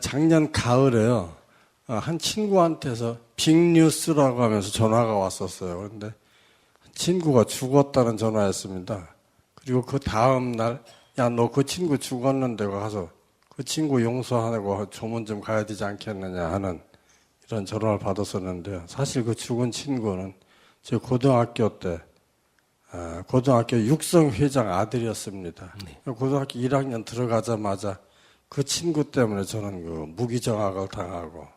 작년 가을에요. 한 친구한테서 빅뉴스라고 하면서 전화가 왔었어요. 그런데 친구가 죽었다는 전화였습니다. 그리고 그 다음 날, 야, 너 그 친구 죽었는데 가서 그 친구 용서하고 조문 좀 가야 되지 않겠느냐 하는 이런 전화를 받았었는데요. 사실 그 죽은 친구는 제 고등학교 때 고등학교 육성회장 아들이었습니다. 네. 고등학교 1학년 들어가자마자 그 친구 때문에 저는 그 무기정학을 당하고,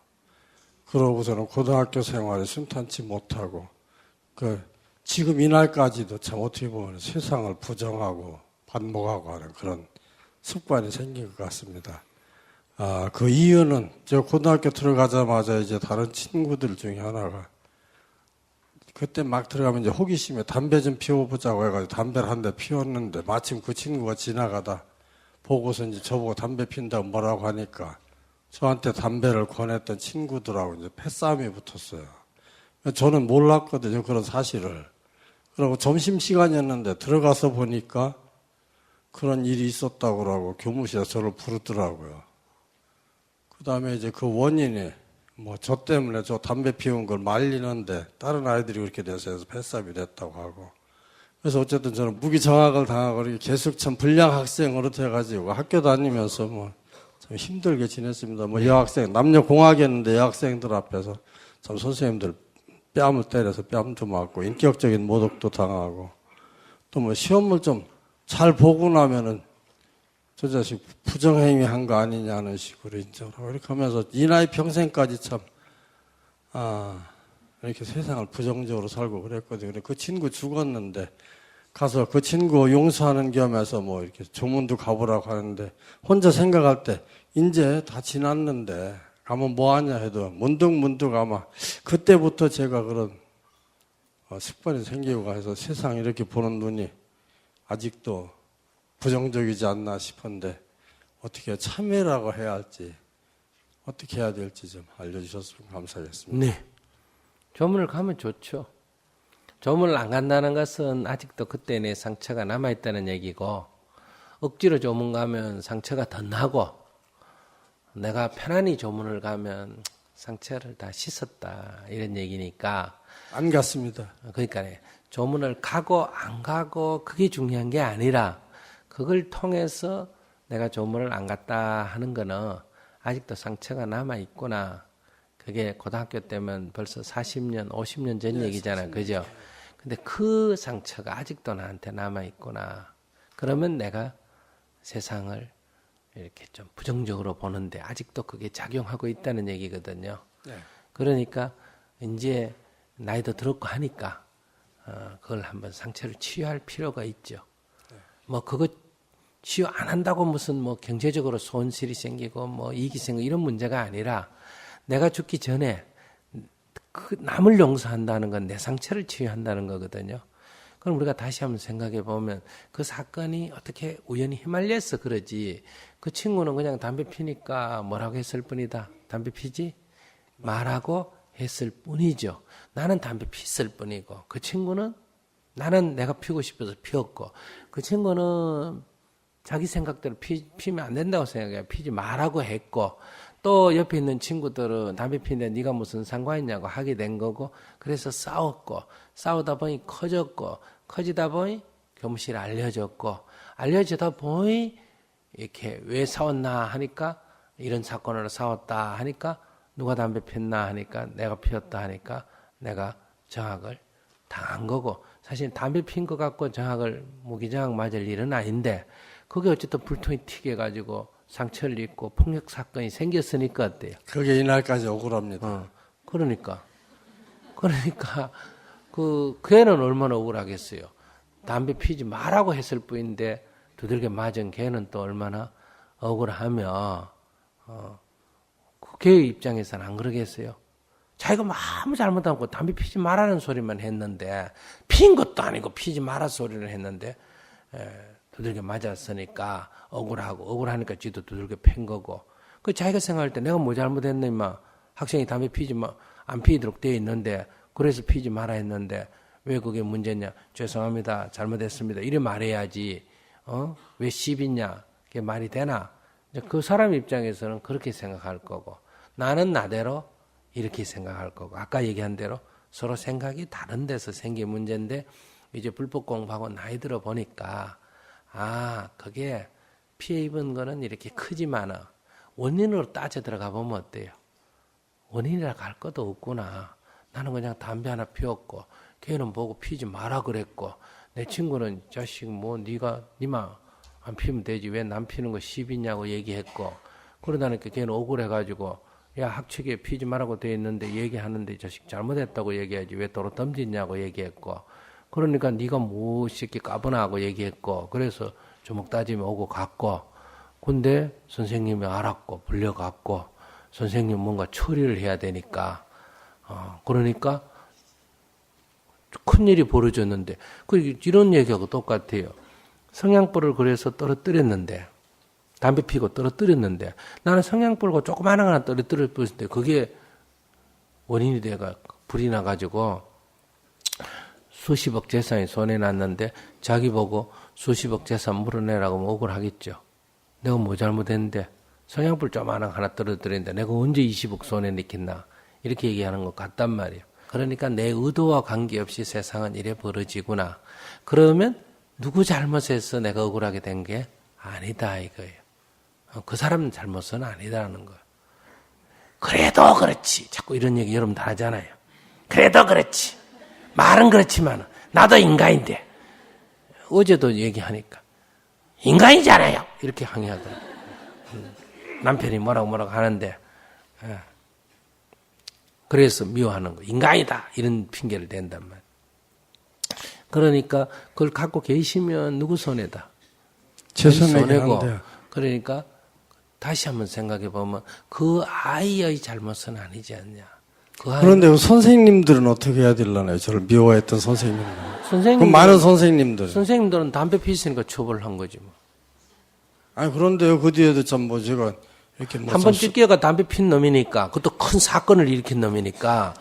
그러고서는 고등학교 생활이 순탄치 못하고, 지금 이날까지도 참 어떻게 보면 세상을 부정하고 반목하고 하는 그런 습관이 생긴 것 같습니다. 그 이유는 제가 고등학교 들어가자마자 이제 다른 친구들 중에 하나가 그때 막 들어가면 이제 호기심에 담배 좀 피워보자고 해가지고 담배를 한 대 피웠는데 마침 그 친구가 지나가다 보고서 이제 저보고 담배 핀다고 뭐라고 하니까 저한테 담배를 권했던 친구들하고 이제 패싸움이 붙었어요. 저는 몰랐거든요, 그런 사실을. 그리고 점심시간이었는데 들어가서 보니까 그런 일이 있었다고 그러고 교무실에서 저를 부르더라고요. 그 다음에 이제 그 원인이 저 때문에 저 담배 피운 걸 말리는데 다른 아이들이 그렇게 돼서 패싸움이 됐다고 하고. 그래서 어쨌든 저는 무기정학을 당하고 계속 참 불량 학생으로 돼가지고 학교 다니면서 참 힘들게 지냈습니다. 여학생, 남녀 공학이었는데 여학생들 앞에서 참 선생님들 뺨을 때려서 뺨도 맞고 인격적인 모독도 당하고, 또 시험을 좀 잘 보고 나면은 저 자식 부정행위 한 거 아니냐는 식으로 인정을 하고, 이렇게 하면서 이 나이 평생까지 참 이렇게 세상을 부정적으로 살고 그랬거든요. 그 친구 죽었는데 가서 그 친구 용서하는 겸해서 이렇게 조문도 가보라고 하는데, 혼자 생각할 때 이제 다 지났는데 가면 뭐하냐 해도 문득문득 아마 그때부터 제가 그런 습관이 생기고 해서 세상 이렇게 보는 눈이 아직도 부정적이지 않나 싶은데, 어떻게 참회라고 해야 할지, 어떻게 해야 될지 좀 알려주셨으면 감사하겠습니다. 네. 조문을 가면 좋죠. 조문을 안 간다는 것은 아직도 그때 내 상처가 남아있다는 얘기고, 억지로 조문 가면 상처가 더 나고, 내가 편안히 조문을 가면 상처를 다 씻었다 이런 얘기니까. 안 갔습니다. 그러니까 조문을 가고 안 가고 그게 중요한 게 아니라, 그걸 통해서 내가 조문을 안 갔다 하는 거는 아직도 상처가 남아있구나. 그게 고등학교 때면 벌써 40년, 50년 전 얘기잖아요. 그죠? 근데 그 상처가 아직도 나한테 남아있구나. 그러면 내가 세상을 이렇게 좀 부정적으로 보는데 아직도 그게 작용하고 있다는 얘기거든요. 네. 그러니까 이제 나이도 들었고 하니까 그걸 한번 상처를 치유할 필요가 있죠. 그거 치유 안 한다고 무슨 경제적으로 손실이 생기고 이익이 생기고 이런 문제가 아니라, 내가 죽기 전에 그 남을 용서한다는 건 내 상처를 치유한다는 거거든요. 그럼 우리가 다시 한번 생각해 보면 그 사건이 어떻게 우연히 휘말려서 그러지, 그 친구는 그냥 담배 피니까 뭐라고 했을 뿐이다. 담배 피지? 말하고 했을 뿐이죠. 나는 담배 피웠을 뿐이고, 그 친구는 나는 내가 피우고 싶어서 피웠고, 그 친구는 자기 생각대로 피면 안 된다고 생각해요. 피지 말라고 했고, 또 옆에 있는 친구들은 담배 피는데 네가 무슨 상관이냐고 하게 된 거고, 그래서 싸웠고, 싸우다 보니 커지다 보니 교무실에 알려졌고, 알려지다 보니 이렇게 왜 싸웠나 하니까 이런 사건으로 싸웠다 하니까, 누가 담배 폈나 하니까 내가 피웠다 하니까 내가 정학을 당한 거고, 사실 담배 핀 것 갖고 정학을 무기정학 맞을 일은 아닌데, 그게 어쨌든 불통이 튀겨가지고 상처를 입고 폭력 사건이 생겼으니까 어때요? 그게 이날까지 억울합니다. 그러니까 그 걔는 얼마나 억울하겠어요. 담배 피지 말라고 했을 뿐인데 두들겨 맞은 걔는 또 얼마나 억울하며, 그 걔의 입장에서는 안 그러겠어요? 자기가 아무 잘못 안 하고 담배 피지 말라는 소리만 했는데, 핀 것도 아니고 피지 마라 소리를 했는데 두들겨 맞았으니까 억울하니까 지도 두들겨 팬 거고, 그 자기가 생각할 때 내가 뭐 잘못했나 임마, 학생이 담배 피지 안 피도록 되어 있는데 그래서 피지 마라 했는데 왜 그게 문제냐, 죄송합니다, 잘못했습니다 이래 말해야지. 왜 시비냐, 그게 말이 되나? 이제 그 사람 입장에서는 그렇게 생각할 거고 나는 나대로 이렇게 생각할 거고 아까 얘기한 대로 서로 생각이 다른 데서 생긴 문제인데 이제 불법 공부하고 나이 들어 보니까 그게 피해 입은 거는 이렇게 크지만은 원인으로 따져 들어가 보면 어때요? 원인이라고 할 것도 없구나. 나는 그냥 담배 하나 피웠고 걔는 보고 피지 마라 그랬고 내 친구는 자식 뭐 네가 니마 안 피우면 되지 왜 남 피는 거 시비냐고 얘기했고 그러다니까 걔는 억울해가지고 야 학칙에 피지 말라고 돼 있는데 얘기하는데 자식 잘못했다고 얘기하지 왜 도로 덤지냐고 얘기했고 그러니까 네가 뭐 새끼 까부나 하고 얘기했고 그래서 주먹 따지면 오고 갔고 근데 선생님이 알았고 불려갔고 선생님 뭔가 처리를 해야 되니까 그러니까 큰일이 벌어졌는데 이런 얘기하고 똑같아요. 성냥불을 그래서 떨어뜨렸는데 담배 피고 떨어뜨렸는데 나는 성냥불과 조그마한 하나 떨어뜨렸을 때 그게 원인이 돼가 불이 나가지고 수십억 재산이 손에 났는데 자기 보고 수십억 재산 물어내라고 하면 억울하겠죠. 내가 뭐 잘못했는데 성냥불 조그마한 하나 떨어뜨렸는데 내가 언제 20억 손에 넣겠나 이렇게 얘기하는 것 같단 말이에요. 그러니까 내 의도와 관계없이 세상은 이래 벌어지구나. 그러면 누구 잘못해서 내가 억울하게 된 게 아니다 이거예요. 그 사람 잘못은 아니다라는 거예요. 그래도 그렇지. 자꾸 이런 얘기 여러분 다 하잖아요. 그래도 그렇지. 말은 그렇지만 나도 인간인데. 어제도 얘기하니까 인간이잖아요. 이렇게 항의하더라고요. 남편이 뭐라고 하는데 그래서 미워하는 거. 인간이다. 이런 핑계를 댄단 말이에요. 그러니까 그걸 갖고 계시면 누구 손해다? 제 손해고. 그러니까 다시 한번 생각해 보면 그 아이의 잘못은 아니지 않냐. 그런데 선생님들은 어떻게 해야 되려나요? 저를 미워했던 선생님들. 그 많은 선생님들은 담배 피우시니까 처벌한 거지 뭐. 아니 그런데요 그 뒤에도 참 뭐 제가 이렇게 한번 찢겨가 담배 핀 놈이니까 그것도 큰 사건을 일으킨 놈이니까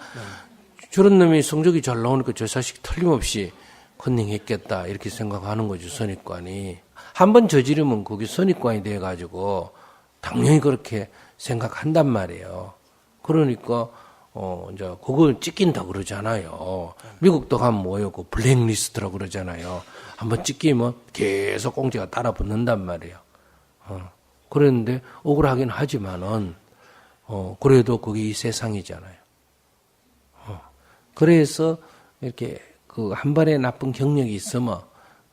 저런 놈이 성적이 잘 나오니까 저 자식 틀림없이 컨닝했겠다 이렇게 생각하는 거죠 선입관이. 한번 저지르면 그게 선입관이 돼가지고 당연히 그렇게 생각한단 말이에요. 그러니까 이제 그걸 찢긴다 그러잖아요. 미국도 가면 뭐예요? 그 블랙리스트라고 그러잖아요. 한번 찢기면 계속 공지가 따라 붙는단 말이에요. 그런데 억울하긴 하지만은 그래도 그게 이 세상이잖아요. 그래서 이렇게 그 한 번의 나쁜 경력이 있으면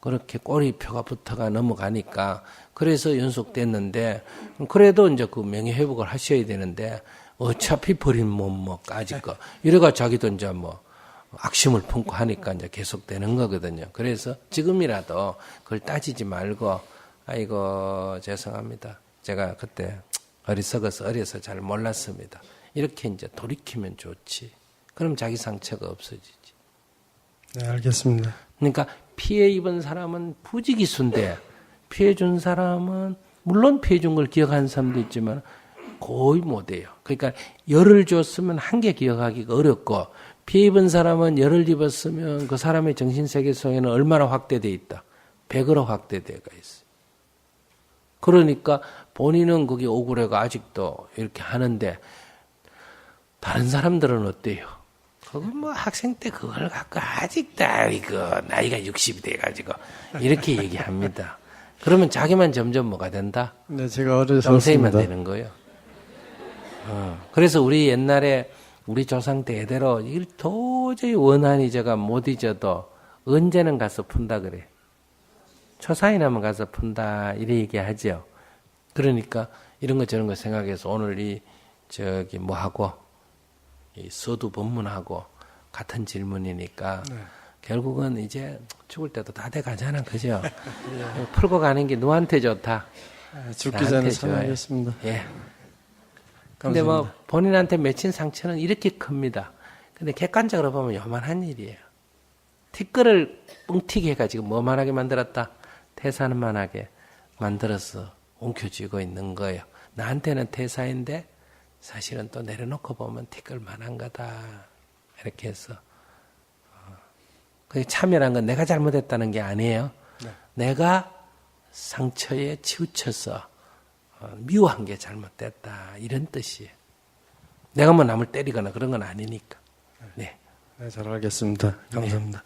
그렇게 꼬리표가 붙어가 넘어가니까 그래서 연속됐는데 그래도 이제 그 명예회복을 하셔야 되는데 어차피 버린 몸까지 거 이래가 자기도 이제 뭐 악심을 품고 하니까 이제 계속되는 거거든요. 그래서 지금이라도 그걸 따지지 말고 아이고 죄송합니다. 제가 그때 어려서 잘 몰랐습니다. 이렇게 이제 돌이키면 좋지. 그럼 자기 상처가 없어지지. 네, 알겠습니다. 그러니까 피해 입은 사람은 부지기수인데 피해 준 사람은 물론 피해 준 걸 기억하는 사람도 있지만 거의 못해요. 그러니까 열을 줬으면 한 개 기억하기가 어렵고 피해 입은 사람은 열을 입었으면 그 사람의 정신세계 속에는 얼마나 확대되어 있다. 100으로 확대되어 있어요. 그러니까 본인은 그게 억울해가 아직도 이렇게 하는데 다른 사람들은 어때요? 그건 뭐 학생 때 그걸 갖고 아직도 이거 나이가 60이 돼가지고 이렇게 얘기합니다. 그러면 자기만 점점 뭐가 된다? 네, 제가 어려서 동생이만 되는 거예요. 그래서 우리 옛날에 우리 조상 대대로 이걸 도저히 원한이 제가 못 잊어도 언제는 가서 푼다 그래. 초사이 나면 가서 푼다 이래 얘기하죠. 그러니까 이런 거 저런 거 생각해서 오늘 이 뭐 하고 이 서두 법문하고 같은 질문이니까 네. 결국은 이제 죽을 때도 다 돼 가잖아, 그죠? 네. 풀고 가는 게 누구한테 좋다. 죽기 전에 참아야겠습니다. 예. 근데 뭐 본인한테 맺힌 상처는 이렇게 큽니다. 근데 객관적으로 보면 요만한 일이에요. 티끌을 뻥튀기 해가지고 뭐만하게 만들었다? 태산만하게 만들어서 엉켜쥐고 있는 거예요. 나한테는 태사인데 사실은 또 내려놓고 보면 티끌만한 거다. 이렇게 해서 그 참여란 건 내가 잘못했다는 게 아니에요. 네. 내가 상처에 치우쳐서 미워한 게 잘못됐다 이런 뜻이에요. 내가 뭐 남을 때리거나 그런 건 아니니까. 네. 네, 잘 알겠습니다. 감사합니다.